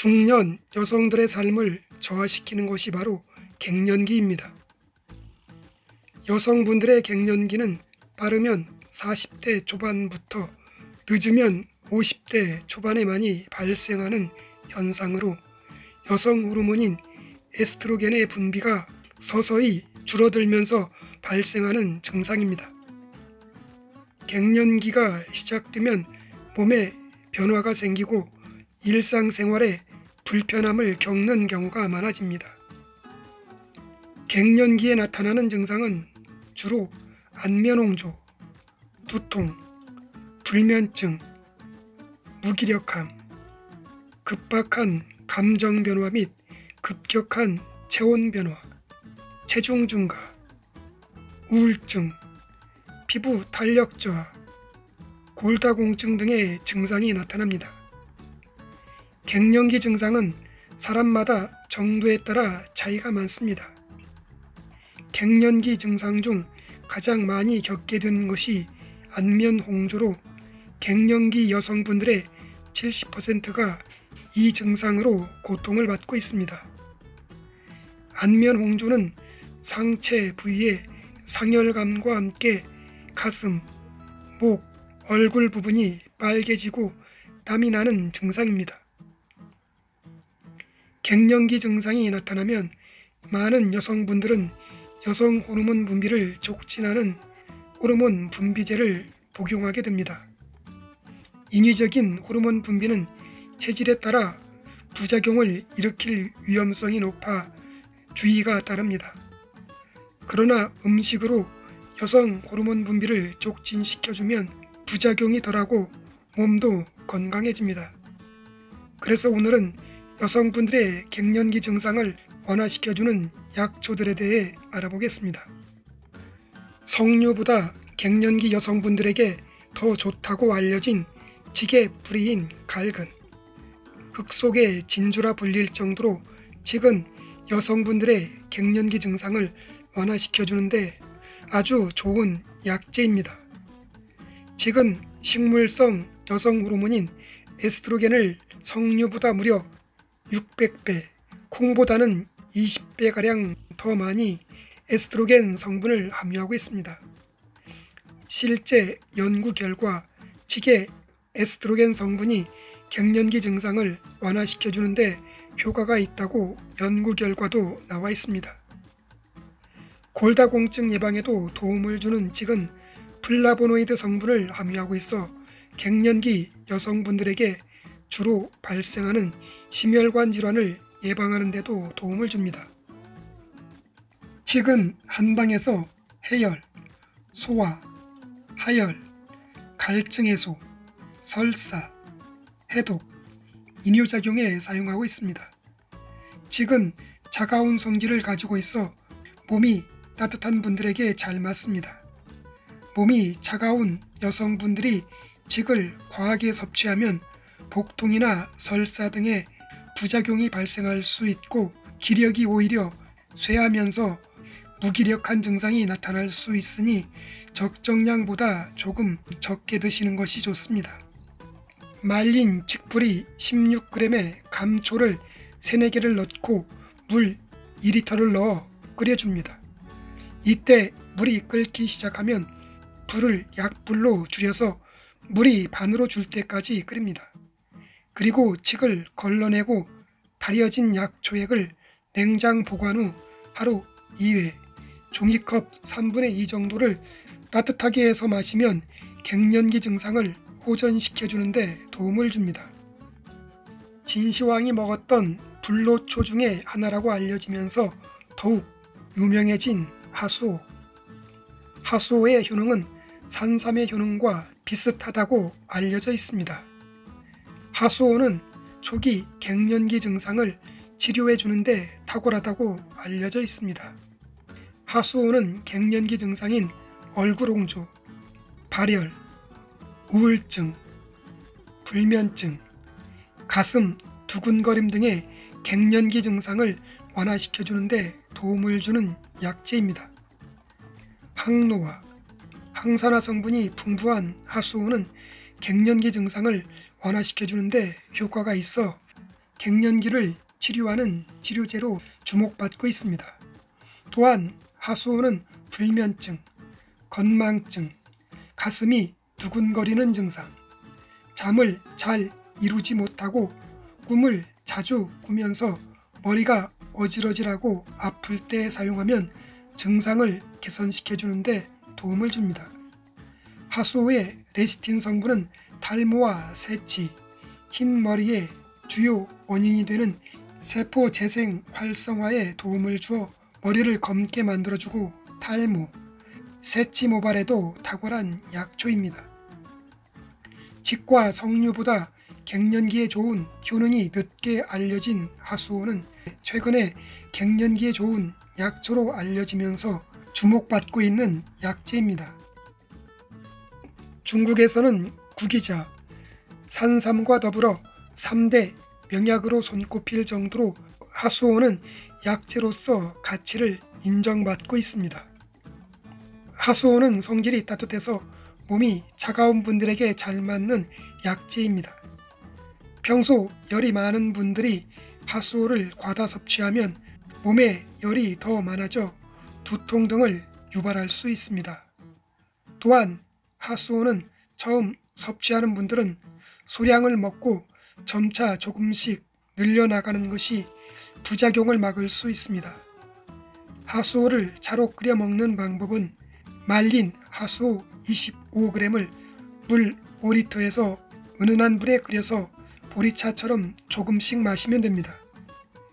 중년 여성들의 삶을 저하시키는 것이 바로 갱년기입니다. 여성분들의 갱년기는 빠르면 40대 초반부터 늦으면 50대 초반에 많이 발생하는 현상으로 여성 호르몬인 에스트로겐의 분비가 서서히 줄어들면서 발생하는 증상입니다. 갱년기가 시작되면 몸에 변화가 생기고 일상생활에 불편함을 겪는 경우가 많아집니다. 갱년기에 나타나는 증상은 주로 안면홍조, 두통, 불면증, 무기력함, 급박한 감정 변화 및 급격한 체온 변화, 체중 증가, 우울증, 피부 탄력 저하, 골다공증 등의 증상이 나타납니다. 갱년기 증상은 사람마다 정도에 따라 차이가 많습니다. 갱년기 증상 중 가장 많이 겪게 되는 것이 안면홍조로 갱년기 여성분들의 70%가 이 증상으로 고통을 받고 있습니다. 안면홍조는 상체 부위의 상열감과 함께 가슴, 목, 얼굴 부분이 빨개지고 땀이 나는 증상입니다. 갱년기 증상이 나타나면 많은 여성분들은 여성 호르몬 분비를 촉진하는 호르몬 분비제를 복용하게 됩니다. 인위적인 호르몬 분비는 체질에 따라 부작용을 일으킬 위험성이 높아 주의가 따릅니다. 그러나 음식으로 여성 호르몬 분비를 촉진시켜주면 부작용이 덜하고 몸도 건강해집니다. 그래서 오늘은 여성분들의 갱년기 증상을 완화시켜주는 약초들에 대해 알아보겠습니다. 석류보다 갱년기 여성분들에게 더 좋다고 알려진 칡의 뿌리인 갈근. 흙 속의 진주라 불릴 정도로 칡은 여성분들의 갱년기 증상을 완화시켜주는데 아주 좋은 약재입니다. 칡은 식물성 여성 호르몬인 에스트로겐을 석류보다 무려 600배, 콩보다는 20배가량 더 많이 에스트로겐 성분을 함유하고 있습니다. 실제 연구 결과 칡의 에스트로겐 성분이 갱년기 증상을 완화시켜주는데 효과가 있다고 연구 결과도 나와 있습니다. 골다공증 예방에도 도움을 주는 칡은 플라보노이드 성분을 함유하고 있어 갱년기 여성분들에게 주로 발생하는 심혈관 질환을 예방하는 데도 도움을 줍니다. 칡은 한방에서 해열, 소화, 하열, 갈증 해소, 설사, 해독, 이뇨작용에 사용하고 있습니다. 칡은 차가운 성질을 가지고 있어 몸이 따뜻한 분들에게 잘 맞습니다. 몸이 차가운 여성분들이 칡을 과하게 섭취하면 복통이나 설사 등의 부작용이 발생할 수 있고 기력이 오히려 쇠하면서 무기력한 증상이 나타날 수 있으니 적정량보다 조금 적게 드시는 것이 좋습니다. 말린 칡뿌리 16g에 감초를 3-4개를 넣고 물 2리터를 넣어 끓여줍니다. 이때 물이 끓기 시작하면 불을 약불로 줄여서 물이 반으로 줄 때까지 끓입니다. 그리고 칡을 걸러내고 달여진 약초액을 냉장 보관 후 하루 2회 종이컵 3분의 2 정도를 따뜻하게 해서 마시면 갱년기 증상을 호전시켜주는데 도움을 줍니다. 진시황이 먹었던 불로초 중에 하나라고 알려지면서 더욱 유명해진 하수오. 하수오의 효능은 산삼의 효능과 비슷하다고 알려져 있습니다. 하수오는 초기 갱년기 증상을 치료해 주는데 탁월하다고 알려져 있습니다. 하수오는 갱년기 증상인 얼굴홍조, 발열, 우울증, 불면증, 가슴 두근거림 등의 갱년기 증상을 완화시켜 주는데 도움을 주는 약재입니다. 항노화, 항산화 성분이 풍부한 하수오는 갱년기 증상을 완화시켜 주는데 효과가 있어 갱년기를 치료하는 치료제로 주목받고 있습니다. 또한 하수오는 불면증, 건망증, 가슴이 두근거리는 증상, 잠을 잘 이루지 못하고 꿈을 자주 꾸면서 머리가 어지러지하고 아플 때 사용하면 증상을 개선시켜주는데 도움을 줍니다. 하수오의 레시틴 성분은 탈모와 새치, 흰 머리의 주요 원인이 되는 세포 재생 활성화에 도움을 주어 머리를 검게 만들어주고 탈모, 새치 모발에도 탁월한 약초입니다. 치과 석류보다 갱년기에 좋은 효능이 늦게 알려진 하수오는 최근에 갱년기에 좋은 약초로 알려지면서 주목받고 있는 약재입니다. 중국에서는 구기자, 산삼과 더불어 3대 명약으로 손꼽힐 정도로 하수오는 약재로서 가치를 인정받고 있습니다. 하수오는 성질이 따뜻해서 몸이 차가운 분들에게 잘 맞는 약재입니다. 평소 열이 많은 분들이 하수오를 과다 섭취하면 몸에 열이 더 많아져 두통 등을 유발할 수 있습니다. 또한 하수오는 처음 섭취하는 분들은 소량을 먹고 점차 조금씩 늘려나가는 것이 부작용을 막을 수 있습니다. 하수오를 차로 끓여 먹는 방법은 말린 하수오 25g을 물 5리터에서 은은한 불에 끓여서 보리차처럼 조금씩 마시면 됩니다.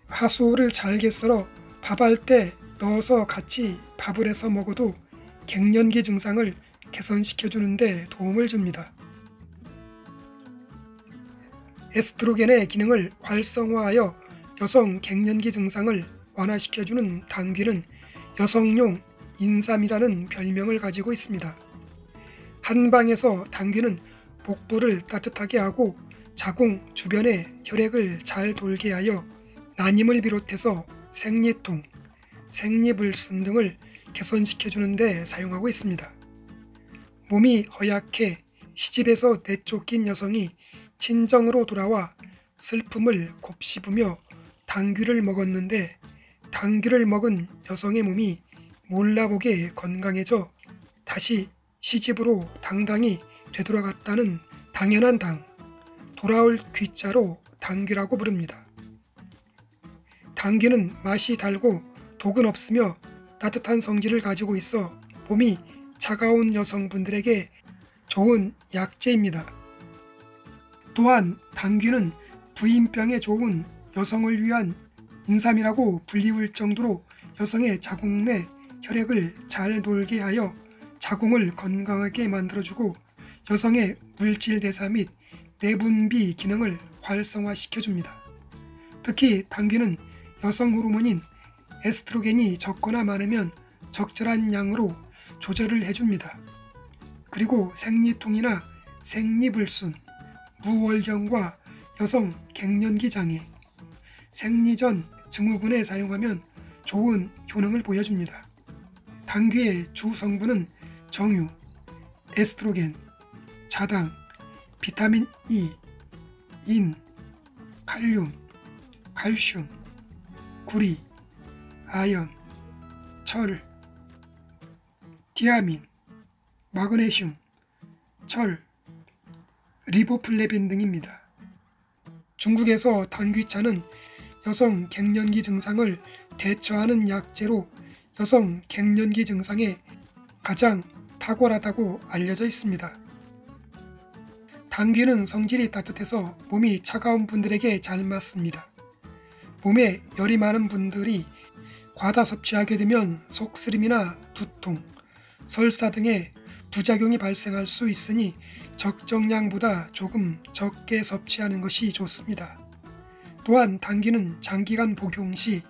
하수오를 잘게 썰어 밥할 때 넣어서 같이 밥을 해서 먹어도 갱년기 증상을 개선시켜주는데 도움을 줍니다. 에스트로겐의 기능을 활성화하여 여성 갱년기 증상을 완화시켜주는 당귀는 여성용 인삼이라는 별명을 가지고 있습니다. 한방에서 당귀는 복부를 따뜻하게 하고 자궁 주변에 혈액을 잘 돌게 하여 난임을 비롯해서 생리통, 생리불순 등을 개선시켜주는 데 사용하고 있습니다. 몸이 허약해 시집에서 내쫓긴 여성이 친정으로 돌아와 슬픔을 곱씹으며 당귀를 먹었는데 당귀를 먹은 여성의 몸이 몰라보게 건강해져 다시 시집으로 당당히 되돌아갔다는 당연한 당, 돌아올 귀자로 당귀라고 부릅니다. 당귀는 맛이 달고 독은 없으며 따뜻한 성질을 가지고 있어 몸이 차가운 여성분들에게 좋은 약재입니다. 또한 당귀는 부인병에 좋은 여성을 위한 인삼이라고 불리울 정도로 여성의 자궁 내 혈액을 잘 돌게 하여 자궁을 건강하게 만들어주고 여성의 물질 대사 및 내분비 기능을 활성화시켜줍니다. 특히 당귀는 여성 호르몬인 에스트로겐이 적거나 많으면 적절한 양으로 조절을 해줍니다. 그리고 생리통이나 생리불순, 무월경과 여성 갱년기 장애, 생리 전 증후군에 사용하면 좋은 효능을 보여줍니다. 당귀의 주 성분은 정유, 에스트로겐, 자당, 비타민 E, 인, 칼륨, 칼슘, 구리, 아연, 철, 티아민, 마그네슘, 철, 리보플레빈 등입니다. 중국에서 당귀차는 여성 갱년기 증상을 대처하는 약재로 여성 갱년기 증상에 가장 탁월하다고 알려져 있습니다. 당귀는 성질이 따뜻해서 몸이 차가운 분들에게 잘 맞습니다. 몸에 열이 많은 분들이 과다 섭취하게 되면 속쓰림이나 두통, 설사 등의 부작용이 발생할 수 있으니 적정량보다 조금 적게 섭취하는 것이 좋습니다. 또한 당귀는 장기간 복용 시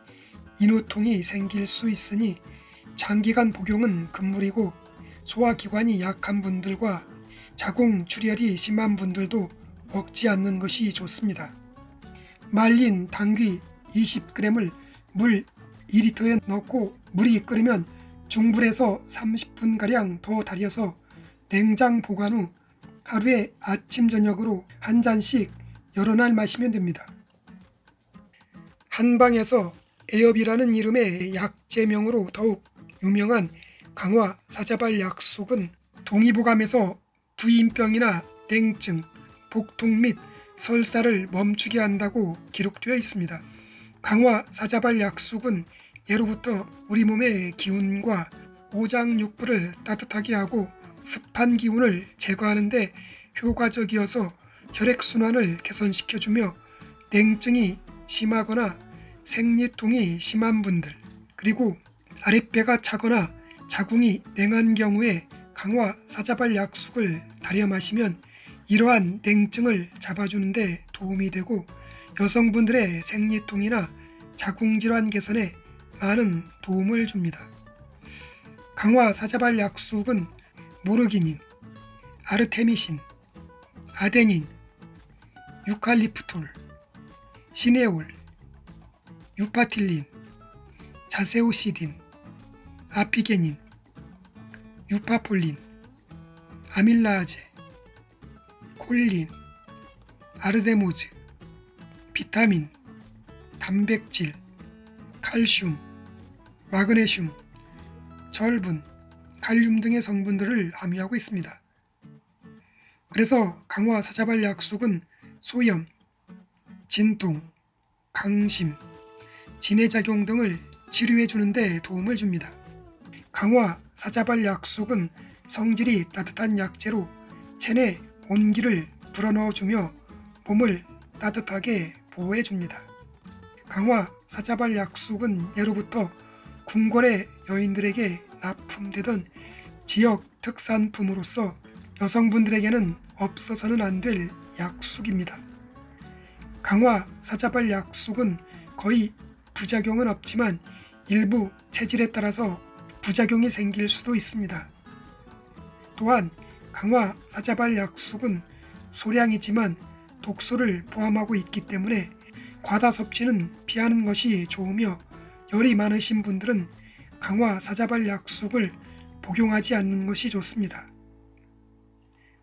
인후통이 생길 수 있으니 장기간 복용은 금물이고 소화기관이 약한 분들과 자궁 출혈이 심한 분들도 먹지 않는 것이 좋습니다. 말린 당귀 20g을 물 2리터에 넣고 물이 끓으면 중불에서 30분가량 더 달여서 냉장 보관 후 하루에 아침 저녁으로 한 잔씩 여러 날 마시면 됩니다. 한방에서 에업이라는 이름의 약제명으로 더욱 유명한 강화 사자발 약숙은 동의보감에서 부인병이나 냉증, 복통 및 설사를 멈추게 한다고 기록되어 있습니다. 강화 사자발 약숙은 예로부터 우리 몸의 기운과 오장육부를 따뜻하게 하고 습한 기운을 제거하는 데 효과적이어서 혈액순환을 개선시켜주며 냉증이 심하거나 생리통이 심한 분들, 그리고 아랫배가 차거나 자궁이 냉한 경우에 강화 사자발 약숙을 달여 마시면 이러한 냉증을 잡아주는 데 도움이 되고 여성분들의 생리통이나 자궁질환 개선에 많은 도움을 줍니다. 강화 사자발 약숙은 모르기닌, 아르테미신, 아데닌, 유칼리프톨, 시네올, 유파틸린, 자세오시딘, 아피게닌, 유파폴린, 아밀라아제, 콜린, 아르데모즈, 비타민, 단백질, 칼슘, 마그네슘, 철분, 칼륨 등의 성분들을 함유하고 있습니다. 그래서 강화 사자발 약숙은 소염, 진통, 강심, 진해작용 등을 치료해 주는 데 도움을 줍니다. 강화 사자발 약숙은 성질이 따뜻한 약재로 체내 온기를 불어넣어 주며 몸을 따뜻하게 보호해 줍니다. 강화 사자발 약숙은 예로부터 궁궐의 여인들에게 납품되던 지역 특산품으로서 여성분들에게는 없어서는 안 될 약숙입니다. 강화 사자발 약숙은 거의 부작용은 없지만 일부 체질에 따라서 부작용이 생길 수도 있습니다. 또한 강화 사자발 약숙은 소량이지만 독소를 포함하고 있기 때문에 과다 섭취는 피하는 것이 좋으며 열이 많으신 분들은 강화 사자발 약숙을 복용하지 않는 것이 좋습니다.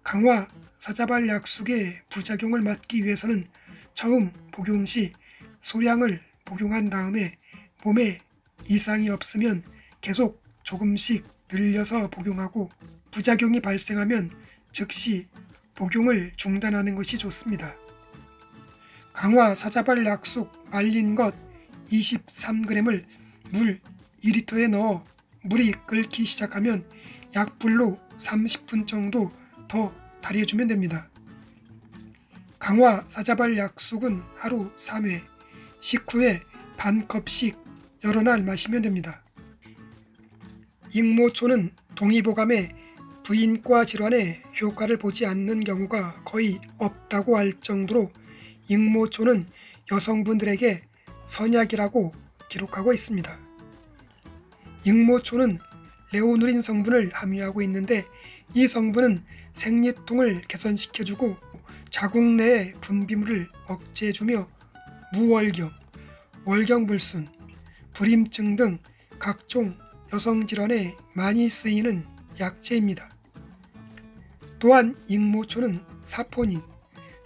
강화 사자발 약숙의 부작용을 막기 위해서는 처음 복용 시 소량을 복용한 다음에 몸에 이상이 없으면 계속 조금씩 늘려서 복용하고 부작용이 발생하면 즉시 복용을 중단하는 것이 좋습니다. 강화 사자발 약숙 말린 것 23g을 물 2리터에 넣어 물이 끓기 시작하면 약불로 30분 정도 더 달여주면 됩니다. 강화 사자발 약숙은 하루 3회, 식후에 반컵씩 여러 날 마시면 됩니다. 익모초는 동의보감에 부인과 질환에 효과를 보지 않는 경우가 거의 없다고 할 정도로 익모초는 여성분들에게 선약이라고 기록하고 있습니다. 익모초는 레오누린 성분을 함유하고 있는데 이 성분은 생리통을 개선시켜주고 자궁 내의 분비물을 억제해주며 무월경, 월경불순, 불임증 등 각종 여성질환에 많이 쓰이는 약재입니다. 또한 익모초는 사포닌,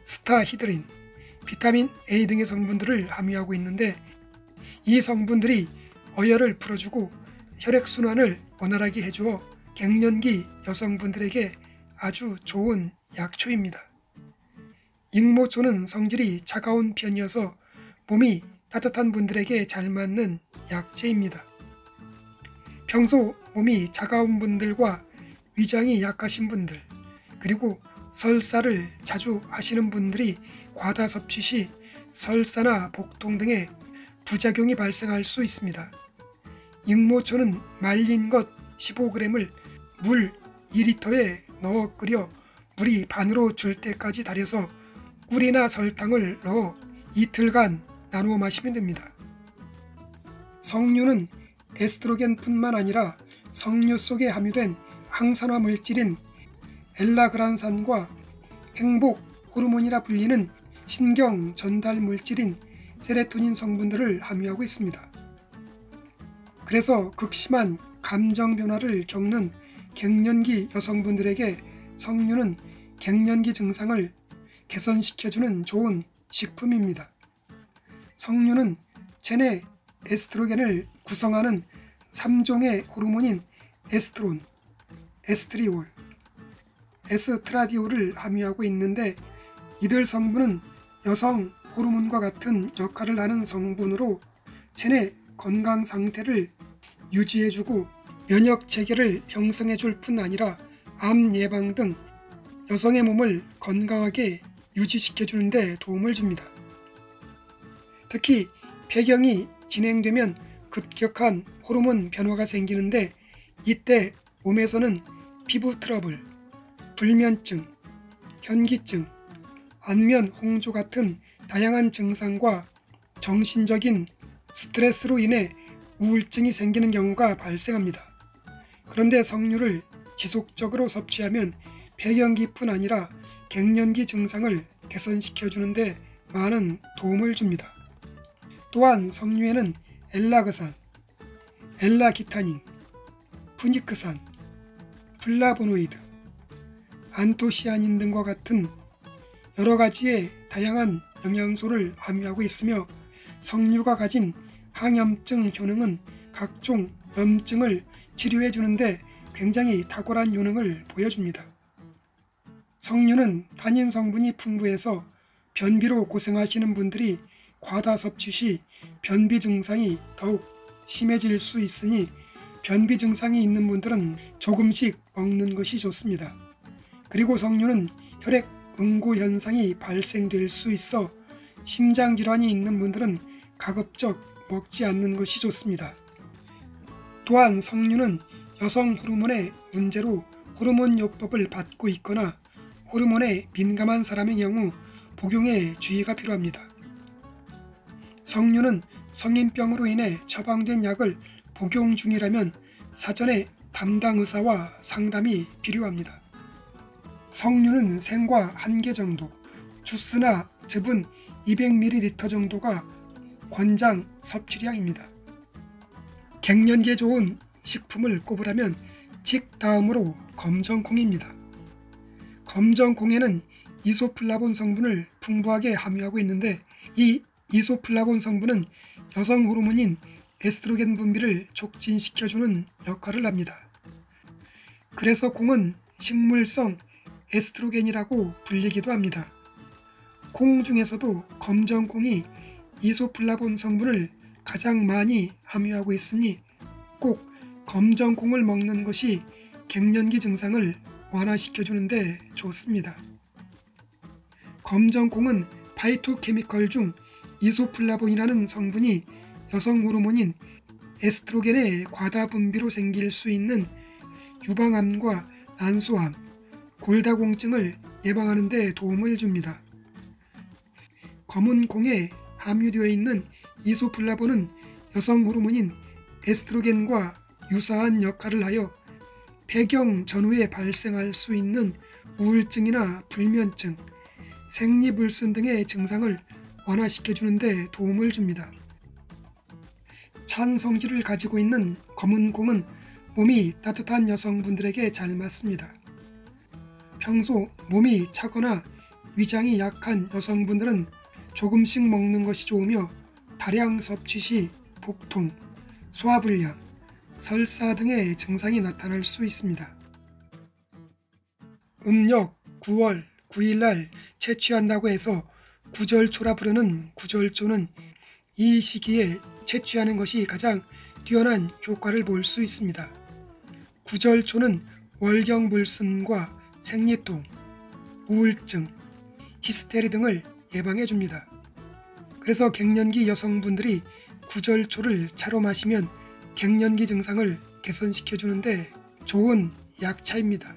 스타히드린, 비타민 A 등의 성분들을 함유하고 있는데 이 성분들이 어혈을 풀어주고 혈액순환을 원활하게 해주어 갱년기 여성분들에게 아주 좋은 약초입니다. 익모초는 성질이 차가운 편이어서 몸이 따뜻한 분들에게 잘 맞는 약재입니다. 평소 몸이 차가운 분들과 위장이 약하신 분들, 그리고 설사를 자주 하시는 분들이 과다 섭취 시 설사나 복통 등의 부작용이 발생할 수 있습니다. 익모초는 말린 것 15g을 물 2리터에 넣어 끓여 물이 반으로 줄 때까지 달여서 꿀이나 설탕을 넣어 이틀간 나누어 마시면 됩니다. 석류는 에스트로겐뿐만 아니라 석류 속에 함유된 항산화 물질인 엘라그란산과 행복 호르몬이라 불리는 신경 전달 물질인 세로토닌 성분들을 함유하고 있습니다. 그래서 극심한 감정 변화를 겪는 갱년기 여성분들에게 석류는 갱년기 증상을 개선시켜주는 좋은 식품입니다. 석류는 체내 에스트로겐을 구성하는 3종의 호르몬인 에스트론, 에스트리올, 에스트라디올을 함유하고 있는데 이들 성분은 여성 호르몬과 같은 역할을 하는 성분으로 체내 건강 상태를 유지해주고 면역 체계를 형성해줄 뿐 아니라 암 예방 등 여성의 몸을 건강하게 유지시켜주는 데 도움을 줍니다. 특히 폐경이 진행되면 급격한 호르몬 변화가 생기는데 이때 몸에서는 피부 트러블, 불면증, 현기증, 안면 홍조 같은 다양한 증상과 정신적인 스트레스로 인해 우울증이 생기는 경우가 발생합니다. 그런데 석류를 지속적으로 섭취하면 폐경기뿐 아니라 갱년기 증상을 개선시켜주는데 많은 도움을 줍니다. 또한 석류에는 엘라그산, 엘라기타닌, 푸니크산, 플라보노이드, 안토시아닌 등과 같은 여러 가지의 다양한 영양소를 함유하고 있으며 석류가 가진 항염증 효능은 각종 염증을 치료해 주는데 굉장히 탁월한 효능을 보여줍니다. 석류는 타닌 성분이 풍부해서 변비로 고생하시는 분들이 과다 섭취 시 변비 증상이 더욱 심해질 수 있으니 변비 증상이 있는 분들은 조금씩 먹는 것이 좋습니다. 그리고 석류는 혈액 응고 현상이 발생될 수 있어 심장질환이 있는 분들은 가급적 먹지 않는 것이 좋습니다. 또한 석류는 여성 호르몬의 문제로 호르몬 요법을 받고 있거나 호르몬에 민감한 사람의 경우 복용에 주의가 필요합니다. 석류는 성인병으로 인해 처방된 약을 복용 중이라면 사전에 담당 의사와 상담이 필요합니다. 석류는 생과 1개 정도, 주스나 즙은 200ml 정도가 권장 섭취량입니다. 갱년기에 좋은 식품을 꼽으라면 직다음으로 검정콩입니다. 검정콩에는 이소플라본 성분을 풍부하게 함유하고 있는데 이 이소플라본 성분은 여성 호르몬인 에스트로겐 분비를 촉진시켜주는 역할을 합니다. 그래서 콩은 식물성 에스트로겐이라고 불리기도 합니다. 콩 중에서도 검정콩이 이소플라본 성분을 가장 많이 함유하고 있으니 꼭 검정콩을 먹는 것이 갱년기 증상을 완화시켜주는데 좋습니다. 검정콩은 파이토케미컬 중 이소플라본이라는 성분이 여성 호르몬인 에스트로겐의 과다 분비로 생길 수 있는 유방암과 난소암, 골다공증을 예방하는 데 도움을 줍니다. 검은 콩에 함유되어 있는 이소플라본은 여성 호르몬인 에스트로겐과 유사한 역할을 하여 폐경 전후에 발생할 수 있는 우울증이나 불면증, 생리불순 등의 증상을 완화시켜주는 데 도움을 줍니다. 찬 성질을 가지고 있는 검은 콩은 몸이 따뜻한 여성분들에게 잘 맞습니다. 평소 몸이 차거나 위장이 약한 여성분들은 조금씩 먹는 것이 좋으며 다량 섭취 시 복통, 소화불량, 설사 등의 증상이 나타날 수 있습니다. 음력 9월 9일날 채취한다고 해서 구절초라 부르는 구절초는 이 시기에 채취하는 것이 가장 뛰어난 효과를 볼 수 있습니다. 구절초는 월경불순과 생리통, 우울증, 히스테리 등을 예방해줍니다. 그래서 갱년기 여성분들이 구절초를 차로 마시면 갱년기 증상을 개선시켜주는데 좋은 약차입니다.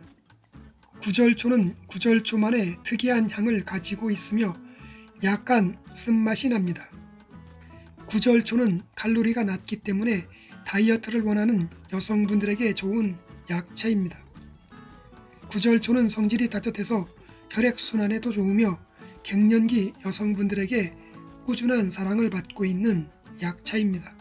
구절초는 구절초만의 특이한 향을 가지고 있으며 약간 쓴맛이 납니다. 구절초는 칼로리가 낮기 때문에 다이어트를 원하는 여성분들에게 좋은 약차입니다. 구절초는 성질이 따뜻해서 혈액순환에도 좋으며 갱년기 여성분들에게 꾸준한 사랑을 받고 있는 약차입니다.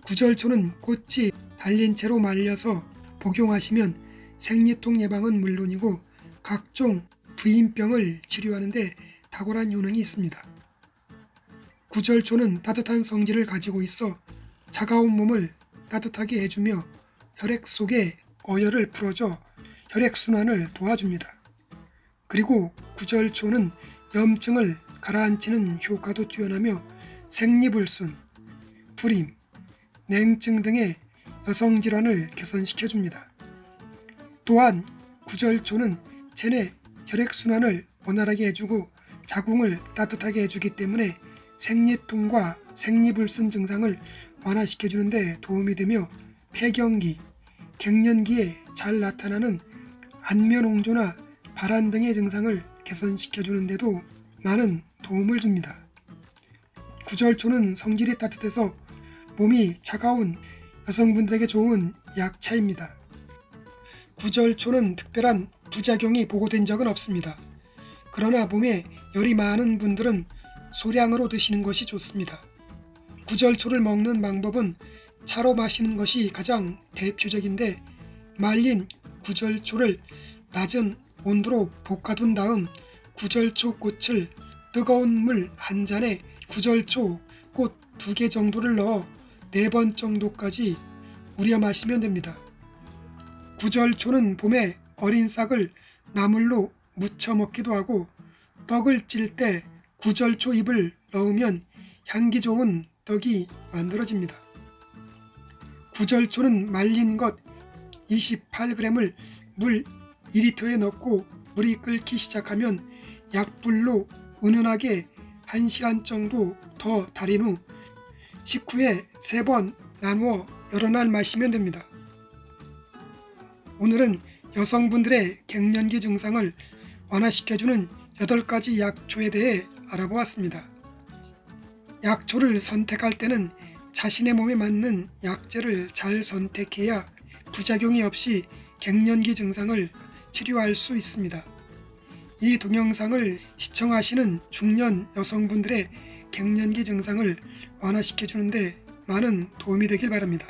구절초는 꽃이 달린 채로 말려서 복용하시면 생리통 예방은 물론이고 각종 부인병을 치료하는 데 탁월한 효능이 있습니다. 구절초는 따뜻한 성질을 가지고 있어 차가운 몸을 따뜻하게 해주며 혈액 속의 어혈을 풀어줘 혈액순환을 도와줍니다. 그리고 구절초는 염증을 가라앉히는 효과도 뛰어나며 생리불순, 불임, 냉증 등의 여성질환을 개선시켜줍니다. 또한 구절초는 체내 혈액순환을 원활하게 해주고 자궁을 따뜻하게 해주기 때문에 생리통과 생리불순 증상을 완화시켜주는 데 도움이 되며 폐경기, 갱년기에 잘 나타나는 안면홍조나 발한 등의 증상을 개선시켜주는 데도 많은 도움을 줍니다. 구절초는 성질이 따뜻해서 몸이 차가운 여성분들에게 좋은 약차입니다. 구절초는 특별한 부작용이 보고된 적은 없습니다. 그러나 몸에 열이 많은 분들은 소량으로 드시는 것이 좋습니다. 구절초를 먹는 방법은 차로 마시는 것이 가장 대표적인데 말린 구절초를 낮은 온도로 볶아둔 다음 구절초 꽃을 뜨거운 물 한 잔에 구절초 꽃 2개 정도를 넣어 4번 정도까지 우려 마시면 됩니다. 구절초는 봄에 어린 싹을 나물로 무쳐 먹기도 하고 떡을 찔 때 구절초 잎을 넣으면 향기 좋은 떡이 만들어집니다. 구절초는 말린 것 28g을 물 2리터에 넣고 물이 끓기 시작하면 약불로 은은하게 1시간 정도 더 달인 후 식후에 3번 나누어 여러 날 마시면 됩니다. 오늘은 여성분들의 갱년기 증상을 완화시켜주는 8가지 약초에 대해 알아보았습니다. 약초를 선택할 때는 자신의 몸에 맞는 약재를 잘 선택해야 부작용이 없이 갱년기 증상을 치료할 수 있습니다. 이 동영상을 시청하시는 중년 여성분들의 갱년기 증상을 완화시켜주는데 많은 도움이 되길 바랍니다.